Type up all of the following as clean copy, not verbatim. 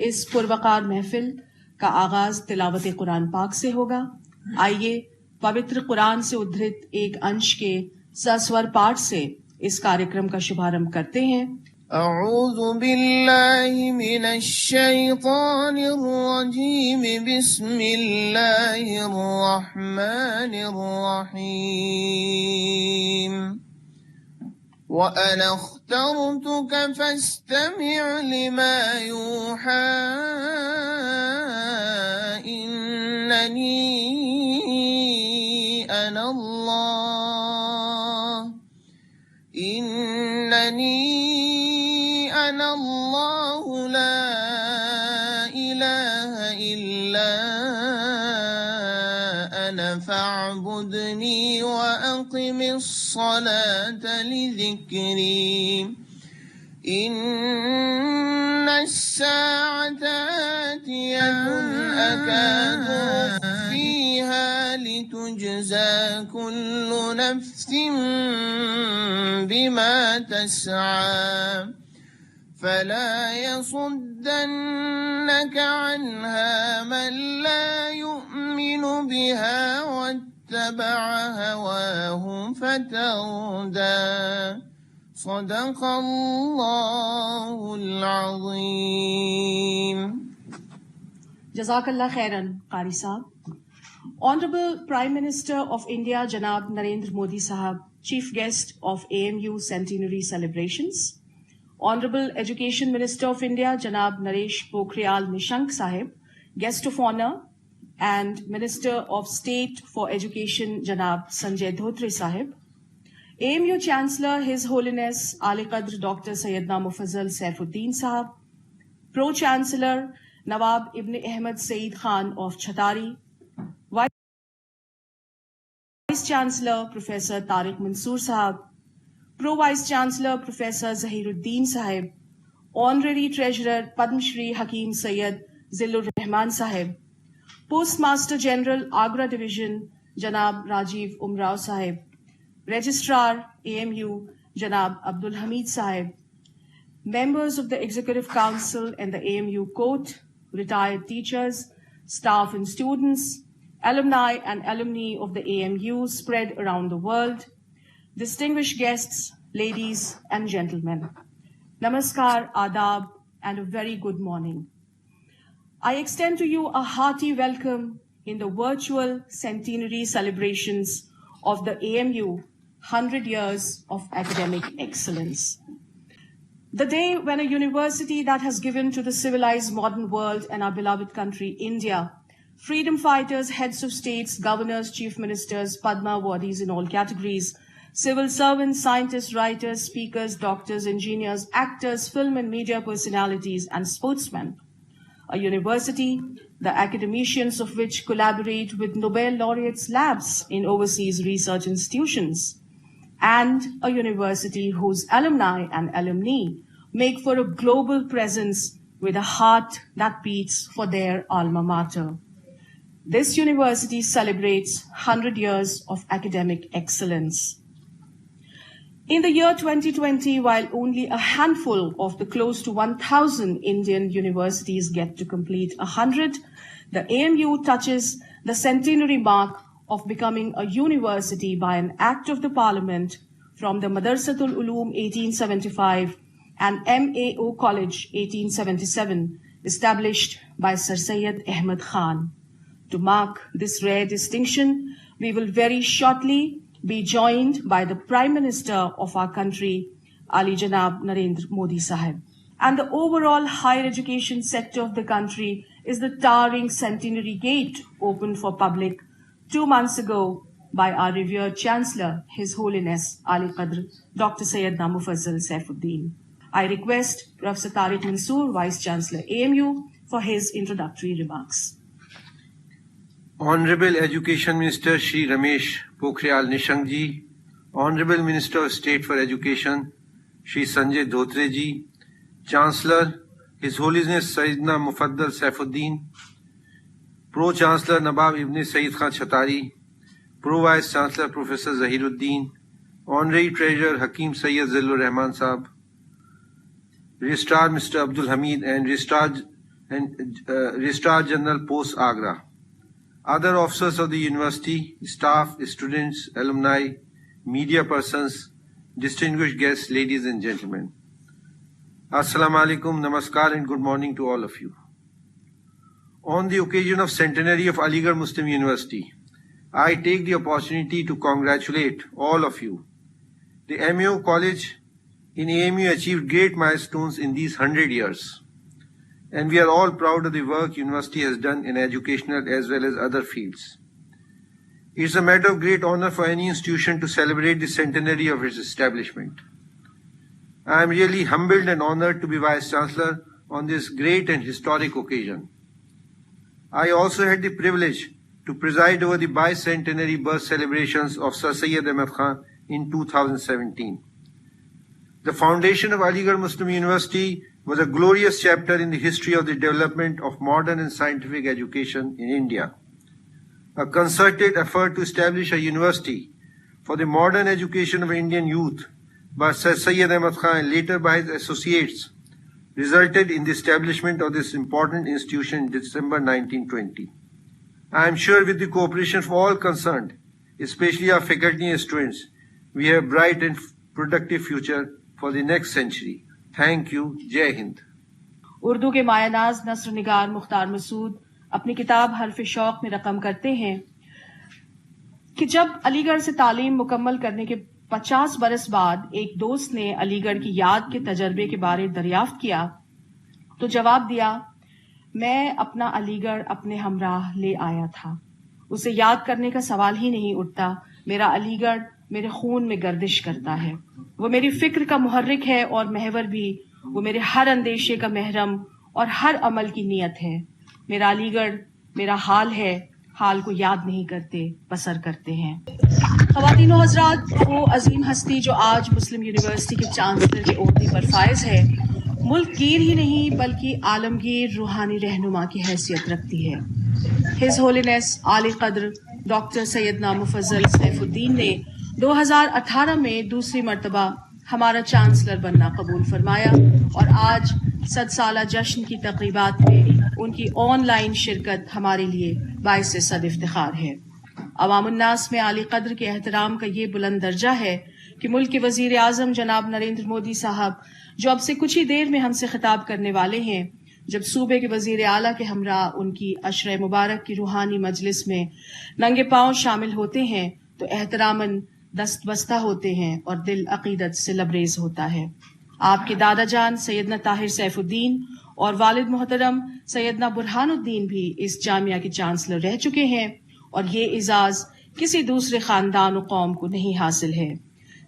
اس پروقار محفل کا آغاز تلاوت قرآن پاک سے ہوگا. آئیے پوتر قرآن سے ادھرت ایک انش کے سسور پاٹ سے اس کارکرم کا شبھارمبھ کرتے ہیں. اعوذ باللہ من الشیطان الرجیم بسم اللہ الرحمن الرحیم وَأَنَا اخْتَرْتُكَ فَاسْتَمِعْ لِمَا يُوحَى إِنَّنِي أَنَا اللَّهُ لَا إِلَهَ إِلَّا أَنَا فَاعْبُدْنِي وَأَقِمِ الصَّلَاةَ لِذِكْرِي إِنَّ السَّاعَةَ آتِيَةٌ أَكَادُ أُخْفِيهَا لِتُجْزَى كُلُّ نَفْسٍ بِمَا تَسْعَى فَلَا يَصُدَّنَّكَ عَنْهَا مَن لَّا يُؤْمِنُ بِهَا وَاتَّبَعَ هَوَاهُ فَتَرْدَى. صدق اللہ العظیم. جزاک اللہ خیرن قاری صاحب. Honorable Prime Minister of India جناب نریندر مودی صاحب, Chief Guest of AMU Centenary Celebrations. Honorable Education Minister of India جناب نریش پوکھریال نشنک صاحب, Guest of Honor, and Minister of State for Education جناب سنجے دھوترے صاحب. AMU Chancellor His Holiness عالی قدر ڈاکٹر سیدنا مفضل سیف الدین صاحب, Pro Chancellor نواب ابن احمد سعید Khan of چھتاری, Vice Chancellor Professor Tariq Mansoor صاحب, Pro Vice Chancellor Professor Zaheer الدین صاحب, Honorary Treasurer پدم شری حکیم سید ذل الرحمان صاحب, Post Master General Agra division جناب راجیو امراؤ صاحب, Registrar AMU جناب عبدالحمید صاحب, Members of the Executive Council and the AMU Court, retired teachers, staff and students, alumni and alumni of the AMU spread around the world, distinguished guests, ladies and gentlemen. Namaskar, adab, and a very good morning. I extend to you a hearty welcome in the virtual centenary celebrations of the AMU 100 years of academic excellence. The day when a university that has given to the civilized modern world and our beloved country, India, freedom fighters, heads of states, governors, chief ministers, Padma awardees in all categories, civil servants, scientists, writers, speakers, doctors, engineers, actors, film and media personalities, and sportsmen. A university, the academicians of which collaborate with Nobel laureates' labs in overseas research institutions, and a university whose alumni and alumni make for a global presence with a heart that beats for their alma mater. This university celebrates 100 years of academic excellence. In the year 2020, while only a handful of the close to 1,000 Indian universities get to complete 100, the AMU touches the centenary mark of becoming a university by an act of the Parliament from the Madrasatul Uloom 1875 and MAO College 1877, established by Sir Syed Ahmad Khan. To mark this rare distinction, we will very shortly be joined by the Prime Minister of our country, Ali Janab Narendra Modi Sahib. And the overall higher education sector of the country is the towering Centenary Gate opened for public 2 months ago by our revered Chancellor, His Holiness Ali Qadr Dr. Sayyidna Mufazzal Saifuddin. I request Professor Tariq Mansoor, Vice Chancellor AMU, for his introductory remarks. Honorable Education Minister Shri Ramesh Pokhriyal Nishank ji, Honorable Minister of State for Education Shri Sanjay Dhotre ji, Chancellor His Holiness Sayyidina Mufaddal Saifuddin, Pro Chancellor Nawab Ibn Saeed Khan Chhatari, Pro Vice Chancellor Professor Zahiruddin, Honorary Treasurer Hakim Sayyid Zillur Rahman Sahab, Registrar Mr. Abdul Hamid and Registrar and Registrar General Post Agra, other officers of the university, staff, students, alumni, media persons, distinguished guests, ladies and gentlemen. Assalamu alaikum, namaskar and good morning to all of you. On the occasion of centenary of Aligarh Muslim University, I take the opportunity to congratulate all of you. The MAO College in AMU achieved great milestones in these 100 years. And we are all proud of the work university has done in educational as well as other fields. It's a matter of great honor for any institution to celebrate the centenary of its establishment. I am really humbled and honored to be Vice Chancellor on this great and historic occasion. I also had the privilege to preside over the bicentenary birth celebrations of Sir Syed Ahmad Khan in 2017. The foundation of Aligarh Muslim University was a glorious chapter in the history of the development of modern and scientific education in India. A concerted effort to establish a university for the modern education of Indian youth by Sir Syed Ahmad Khan and later by his associates resulted in the establishment of this important institution in December 1920. I am sure with the cooperation of all concerned, especially our faculty and students, we have a bright and productive future for the next century. Thank you. Jai Hind. Urdu کے مایہ ناز نثر نگار مختار مسعود اپنی کتاب حرف شوق میں رقم کرتے ہیں کہ جب علی گڑھ سے تعلیم مکمل کرنے کے 50 برس بعد ایک دوست نے علی گڑھ کی یاد کے تجربے کے بارے دریافت کیا تو جواب دیا، میں اپنا علی گڑھ اپنے ہمراہ لے آیا تھا، اسے یاد کرنے کا سوال ہی نہیں اٹھتا، میرا علی گڑھ میرے خون میں گردش کرتا ہے، وہ میری فکر کا محرک ہے اور محور بھی، وہ میرے ہر اندیشے کا محرم اور ہر عمل کی نیت ہے، میرا علی گڑھ میرا حال ہے، حال کو یاد نہیں کرتے، بسر کرتے ہیں۔ خواتین و حضرات، وہ عظیم ہستی جو آج مسلم یونیورسٹی کے چانسلر کے عہدے پر فائز ہے، ملک گیر ہی نہیں بلکہ عالمگیر روحانی رہنما کی حیثیت رکھتی ہے۔ ہز ہولینس عالی قدر ڈاکٹر سیدنا مفضل سیف الدین نے 2018 میں دوسری مرتبہ ہمارا چانسلر بننا قبول فرمایا اور آج 100 سالہ جشن کی تقریبات میں ان کی آن لائن شرکت ہمارے لیے باعث صد افتخار ہے۔ عوام الناس میں عالی قدر کے احترام کا یہ بلند درجہ ہے کہ ملک کے وزیر اعظم جناب نریندر مودی صاحب جو اب سے کچھ ہی دیر میں ہم سے خطاب کرنے والے ہیں، جب صوبے کے وزیر اعلیٰ کے ہمراہ ان کی عشرہ مبارک کی روحانی مجلس میں ننگے پاؤں شامل ہوتے ہیں تو احتراماً دست بستہ ہوتے ہیں اور دل عقیدت سے لبریز ہوتا ہے۔ آپ کے دادا جان سیدنا طاہر سیف الدین اور والد محترم سیدنا برہان الدین بھی اس جامعہ کے چانسلر رہ چکے ہیں اور یہ اعزاز کسی دوسرے خاندان و قوم کو نہیں حاصل ہے۔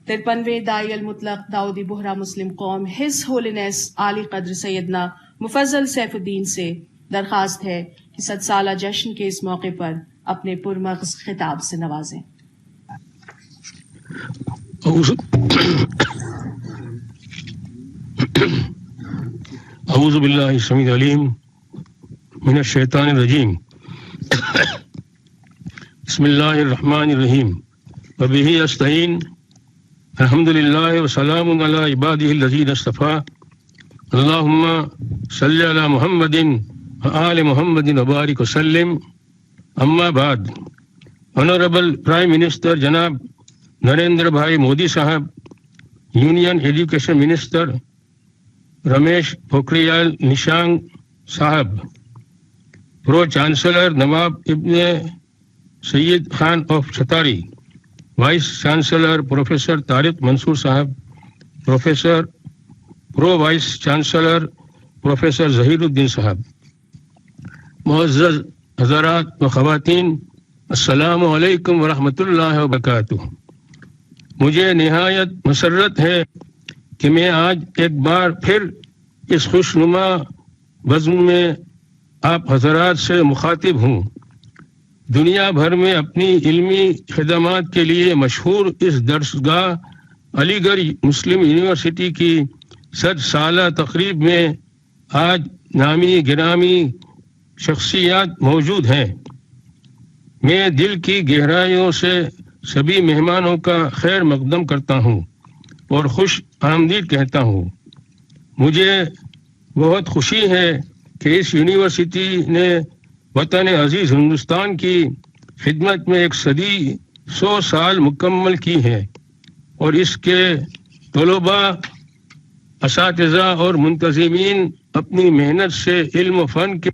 53ویں داعی المطلق داؤدی بحرہ مسلم قوم ہز ہولینس عالی قدر سیدنا مفضل سیف الدین سے درخواست ہے کہ 100 سالہ جشن کے اس موقع پر اپنے پرمغز خطاب سے نوازیں۔ اعوذ باللہ السمیع العلیم من الشیطان الرجیم، بسم اللہ الرحمن الرحیم، وبہ استعین، الحمد للہ وسلام علی عبادہ الذین اصطفیٰ، اللہم صلی علی محمد وآل محمد وبارک وسلم، اما بعد۔ آنریبل پرائم منسٹر جناب Narendra bhai Modi sahab, union education minister Ramesh Pokhriyal Nishank sahab, pro chancellor Nawab ibn Syed Khan of Chhatari, vice chancellor professor Tariq Mansoor sahab, pro vice chancellor professor Zaheeruddin sahab, معزز حضرات و خواتین، السلام علیکم ورحمۃ اللہ وبرکاتہ۔ مجھے نہایت مسرت ہے کہ میں آج ایک بار پھر اس خوشنما بزم میں آپ حضرات سے مخاطب ہوں۔ دنیا بھر میں اپنی علمی خدمات کے لیے مشہور اس درسگاہ علی گڑھ مسلم یونیورسٹی کی 100 سالہ تقریب میں آج نامی گرامی شخصیات موجود ہیں۔ میں دل کی گہرائیوں سے سبھی مہمانوں کا خیر مقدم کرتا ہوں اور خوش آمدید کہتا ہوں۔ مجھے بہت خوشی ہے کہ اس یونیورسٹی نے وطن عزیز ہندوستان کی خدمت میں 100 سال مکمل کی ہیں، اور اس کے طلباء، اساتذہ اور منتظمین اپنی محنت سے علم و فن کے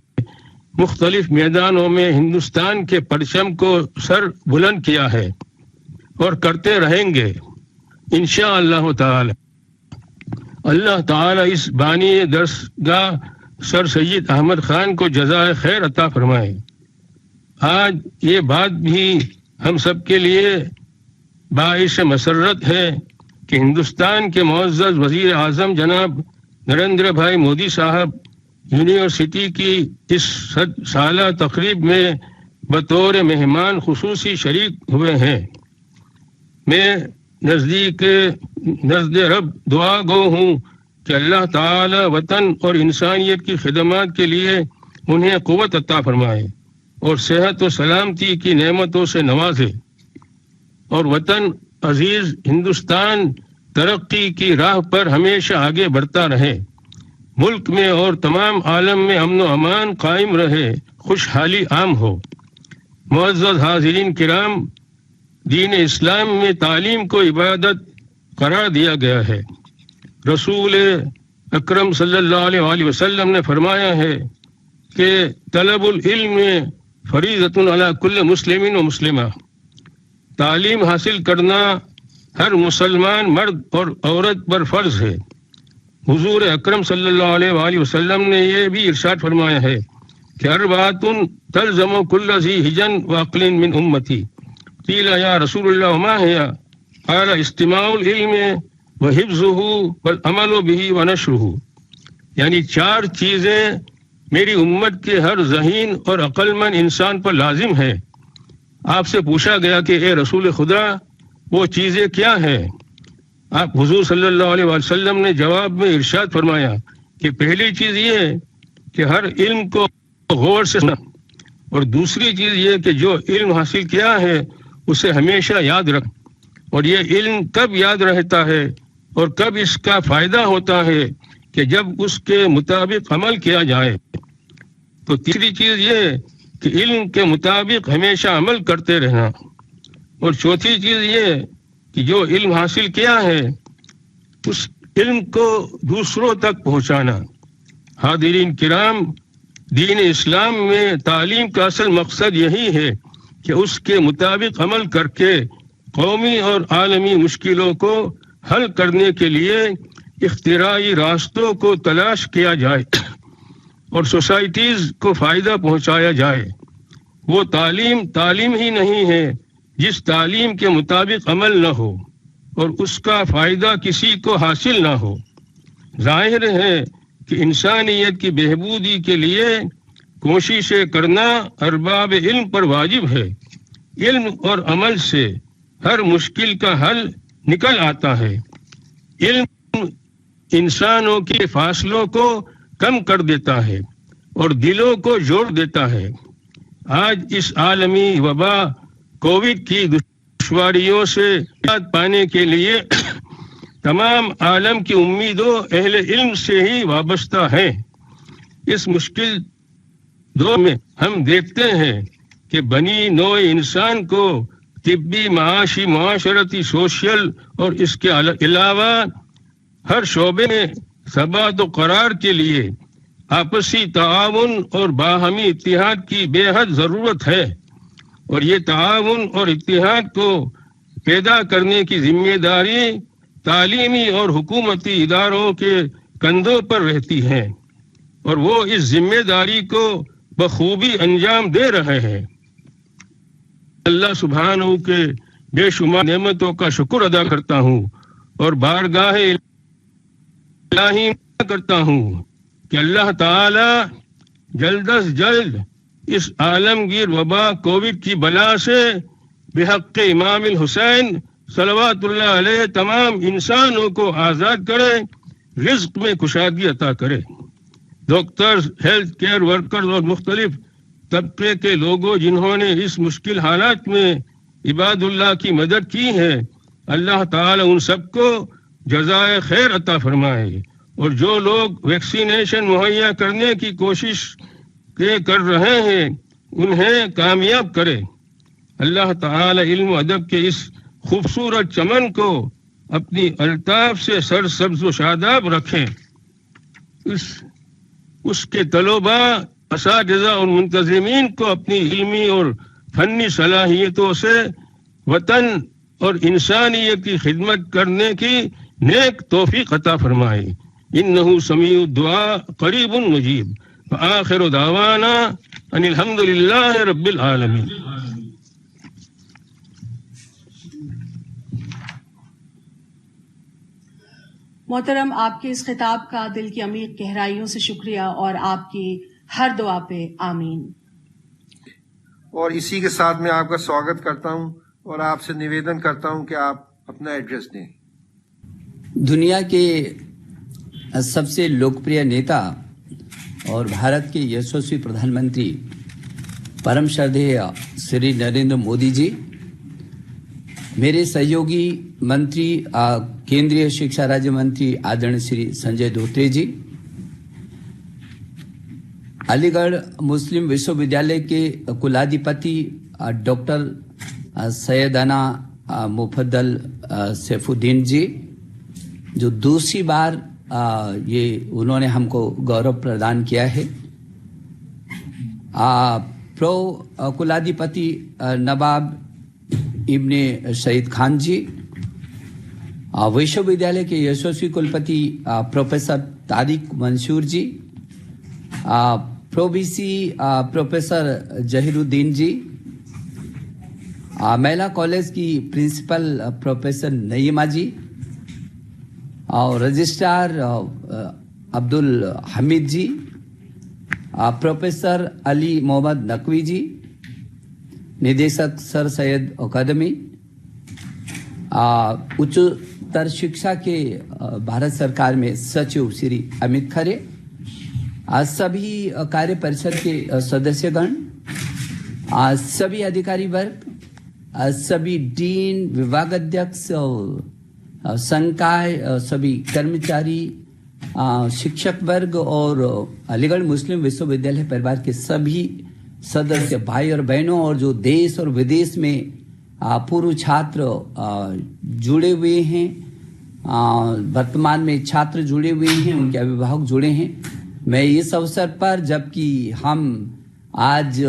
مختلف میدانوں میں ہندوستان کے پرچم کو سر بلند کیا ہے اور کرتے رہیں گے انشاءاللہ تعالی۔ اللہ تعالی اس بانی درسگاہ سر سید احمد خان کو جزائے خیر عطا فرمائے۔ آج یہ بات بھی ہم سب کے لیے باعث مسرت ہے کہ ہندوستان کے معزز وزیر اعظم جناب نریندر بھائی مودی صاحب یونیورسٹی کی اس 100 سالہ تقریب میں بطور مہمان خصوصی شریک ہوئے ہیں۔ میں نزد رب دعا گو ہوں کہ اللہ تعالی وطن اور انسانیت کی خدمات کے لیے انہیں قوت عطا فرمائے اور صحت و سلامتی کی نعمتوں سے نوازے، اور وطن عزیز ہندوستان ترقی کی راہ پر ہمیشہ آگے بڑھتا رہے، ملک میں اور تمام عالم میں امن و امان قائم رہے، خوشحالی عام ہو۔ معزز حاضرین کرام، دین اسلام میں تعلیم کو عبادت قرار دیا گیا ہے۔ رسول اکرم صلی اللہ علیہ وسلم نے فرمایا ہے کہ طلب العلم فریضۃ علی کل مسلم و مسلمہ، تعلیم حاصل کرنا ہر مسلمان مرد اور عورت پر فرض ہے۔ حضور اکرم صلی اللہ علیہ وسلم نے یہ بھی ارشاد فرمایا ہے کہ اربعۃ تلزم کل ذی حجن وعقل من امتی، قیل یا رسول اللہ ما ہی؟ قال استماع العلم وحفظہ والعمل بہ ونشرہ، یعنی 4 چیزیں میری امت کے ہر ذہین اور عقل مند انسان پر لازم ہے۔ آپ سے پوچھا گیا کہ اے رسول خدا، وہ چیزیں کیا ہیں؟ آپ حضور صلی اللہ علیہ وسلم نے جواب میں ارشاد فرمایا کہ پہلی چیز یہ ہے کہ ہر علم کو غور سے سنا، اور دوسری چیز یہ کہ جو علم حاصل کیا ہے اسے ہمیشہ یاد رکھ، اور یہ علم کب یاد رہتا ہے اور کب اس کا فائدہ ہوتا ہے کہ جب اس کے مطابق عمل کیا جائے۔ تو تیسری چیز یہ کہ علم کے مطابق ہمیشہ عمل کرتے رہنا، اور چوتھی چیز یہ کہ جو علم حاصل کیا ہے اس علم کو دوسروں تک پہنچانا۔ حاضرین کرام، دین اسلام میں تعلیم کا اصل مقصد یہی ہے کہ اس کے مطابق عمل کر کے قومی اور عالمی مشکلوں کو حل کرنے کے لیے اختراعی راستوں کو تلاش کیا جائے اور سوسائٹیز کو فائدہ پہنچایا جائے۔ وہ تعلیم ہی نہیں ہے جس تعلیم کے مطابق عمل نہ ہو اور اس کا فائدہ کسی کو حاصل نہ ہو۔ ظاہر ہے کہ انسانیت کی بہبودی کے لیے کوششیں کرنا ارباب علم پر واجب ہے۔ علم اور عمل سے ہر مشکل کا حل نکل آتا ہے۔ علم انسانوں کے فاصلوں کو کم کر دیتا ہے اور دلوں کو جوڑ دیتا ہے۔ آج اس عالمی وبا کووڈ کی دشواریوں سے نجات پانے کے لیے تمام عالم کی امیدوں اہل علم سے ہی وابستہ ہیں۔ اس مشکل دور میں ہم دیکھتے ہیں کہ بنی نوع انسان کو طبی، معاشی، معاشرتی، سوشل اور اس کے علاوہ ہر شعبے میں ثبات و قرار کے لیے آپسی تعاون اور باہمی اتحاد کی بے حد ضرورت ہے، اور یہ تعاون اور اتحاد کو پیدا کرنے کی ذمہ داری تعلیمی اور حکومتی اداروں کے کندھوں پر رہتی ہے، اور وہ اس ذمہ داری کو بخوبی انجام دے رہے ہیں۔ اللہ سبحانہ کے بے شمار نعمتوں کا شکر ادا کرتا ہوں اور بارگاہ الہی کرتا ہوں کہ اللہ تعالی جلد از جلد اس عالمگیر وبا کووڈ کی بلا سے بحق امام الحسین صلوات اللہ علیہ تمام انسانوں کو آزاد کرے، رزق میں کشادگی عطا کرے۔ ڈاکٹرز، ہیلتھ کیئر ورکرز اور مختلف طبقے کے لوگوں جنہوں نے اس مشکل حالات میں عباد اللہ کی مدد کی ہے، اللہ تعالی ان سب کو جزائے خیر عطا فرمائے اور جو لوگ ویکسینیشن مہیا کرنے کی کوشش کر رہے ہیں انہیں کامیاب کرے۔ اللہ تعالی علم و ادب کے اس خوبصورت چمن کو اپنی الطاف سے سرسبز و شاداب رکھیں۔ اس کے طلباء، اساتذہ اور منتظمین کو اپنی علمی اور فنی صلاحیتوں سے وطن اور انسانیت کی خدمت کرنے کی نیک توفیق عطا فرمائے۔ انہ سمیع الدعاء قریب مجیب۔ وآخر دعوانا ان الحمد للہ رب العالمین۔ محترم، آپ کے اس خطاب کا دل کی عمیق گہرائیوں سے شکریہ اور آپ کی ہر دعا پہ آمین۔ اور اسی کے ساتھ میں آپ کا سواگت کرتا ہوں اور آپ سے نویدن کرتا ہوں کہ آپ اپنا ایڈریس دیں۔ دنیا کے سب سے لوکپریہ نیتا اور بھارت کے یشسوی پردھان منتری پرم شردھیہ شری نریندر مودی جی، میرے سہیوگی منتری کیندریہ شکشا راجیہ منتری آدرنیہ شری سنجے دھوترے جی، علی گڑھ مسلم وشو ودیالیہ کے کلادھیپتی ڈاکٹر سیدنا مفدل سیف الدین جی، جو دوسری بار یہ انہوں نے ہم کو گورو پردان کیا ہے، پرو کلادھیپتی نواب ابن شہید خان جی، وشو ودیالیہ کے یشسوی کلپتی پروفیسر طارق منصور جی، پرو بی سی پروفیسر ظہیر الدین جی، میلا کالج کی پرنسپل پروفیسر نعیمہ جی، اور رجسٹرار عبد الحمید جی، پروفیسر علی محمد نقوی جی، ندیشک سر سید اکیڈمی، اچتر شکشا کے بھارت سرکار میں سچیو شری امت کھرے، سبھی کاریہ پریشد کے سدسیہ گن، سبھی ادھیکاری ورگ، سبھی ڈین، وبھاگادھیکش، سنکائے، سبھی کرمچاری، شکشک ورگ اور علی گڑھ مسلم وشو ودیالیہ پریوار کے سبھی سدسیہ بھائی اور بہنوں، اور جو دیش اور ودیش میں پورو چھاتر جڑے ہوئے ہیں، ورتمان میں چھاتر جڑے ہوئے ہیں، ان کے ابھیبھاوک جڑے ہیں، میں اس اوسر پر جبکہ ہم آج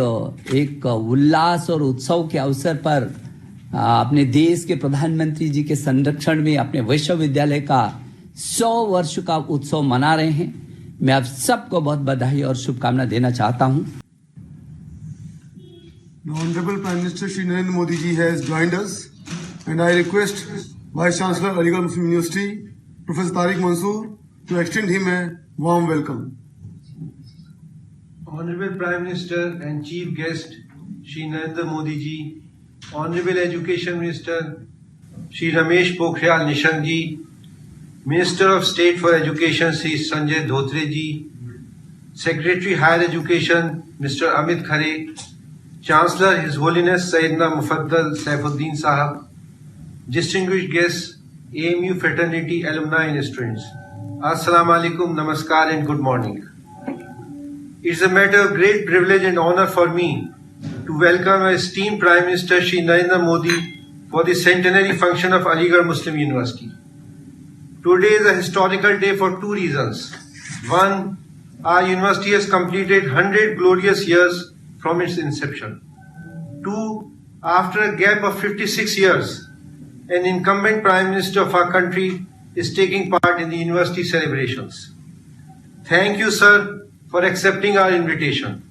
ایک الاس اور اتسو کے اوسر پر اپنے دیش کے پردھان منتری جی کے سنرکشن میں اپنے وشو ودیالیہ کا 100 ورش کا اتسو منا رہے ہیں، میں آپ سب کو بہت بدھائی اور شبھ کامنا دینا چاہتا ہوں۔ The Honorable Prime Minister Shri Narendra Modi ji has joined us, and I request Vice Chancellor Aligarh Muslim University, Professor Tariq Mansoor, to extend him a warm welcome. Honorable Prime Minister and Chief Guest Shri Narendra Modi ji, Honorable Education Minister Shri Ramesh Pokhriyal Nishank ji, Minister of State for Education Shri Sanjay Dhotre ji, Secretary Higher Education Mr. Amit Khare, Chancellor His Holiness Sayyidina Mufaddal Saifuddin Sahab, distinguished guests, AMU fraternity, alumni and students. Assalamu alaikum, namaskar and good morning. It's a matter of great privilege and honor for me to welcome our esteemed Prime Minister Shri Narendra Modi for the centenary function of Aligarh Muslim University. Today is a historical day for two reasons. One, our university has completed 100 glorious years from its inception. Two, after a gap of 56 years, an incumbent Prime Minister of our country is taking part in the university celebrations. Thank you, sir, for accepting our invitation.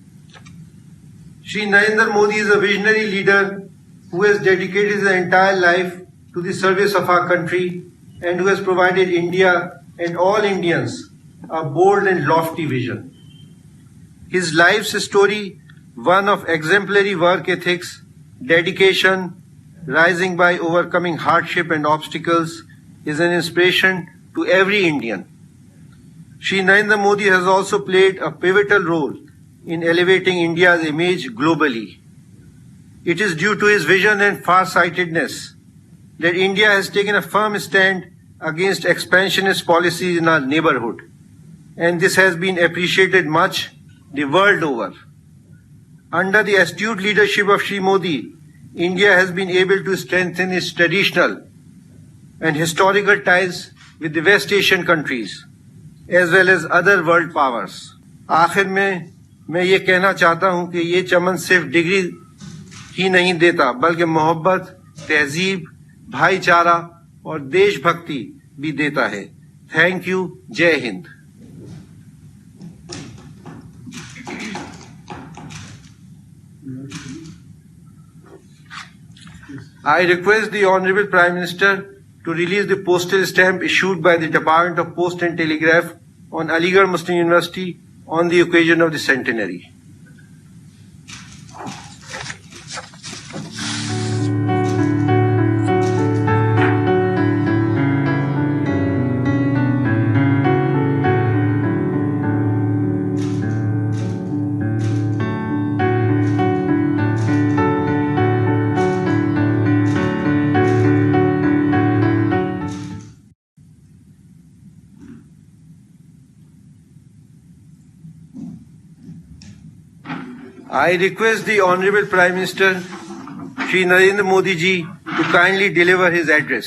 Shri Narendra Modi is a visionary leader who has dedicated his entire life to the service of our country and who has provided India and all Indians a bold and lofty vision. His life's story, one of exemplary work ethics, dedication, rising by overcoming hardship and obstacles, is an inspiration to every Indian. Shri Narendra Modi has also played a pivotal role in elevating India's image globally. It is due to his vision and far-sightedness that India has taken a firm stand against expansionist policies in our neighborhood. and this has been appreciated much the world over. Under the astute leadership of Shri Modi, India has been able to strengthen its traditional and historical ties with the West Asian countries as well as other world powers. آخر میں یہ کہنا چاہتا ہوں کہ یہ چمن صرف ڈگری ہی نہیں دیتا بلکہ محبت، تہذیب، بھائی چارہ اور دیش بھکتی بھی دیتا ہے. Thank you. J Hind. I request the Honorable Prime Minister to release the postal stamp issued by the Department of Post and Telegraph on Aligarh Muslim University on the occasion of the centenary. I request the Honorable Prime Minister, Shri Narendra Modi ji, to kindly deliver his address.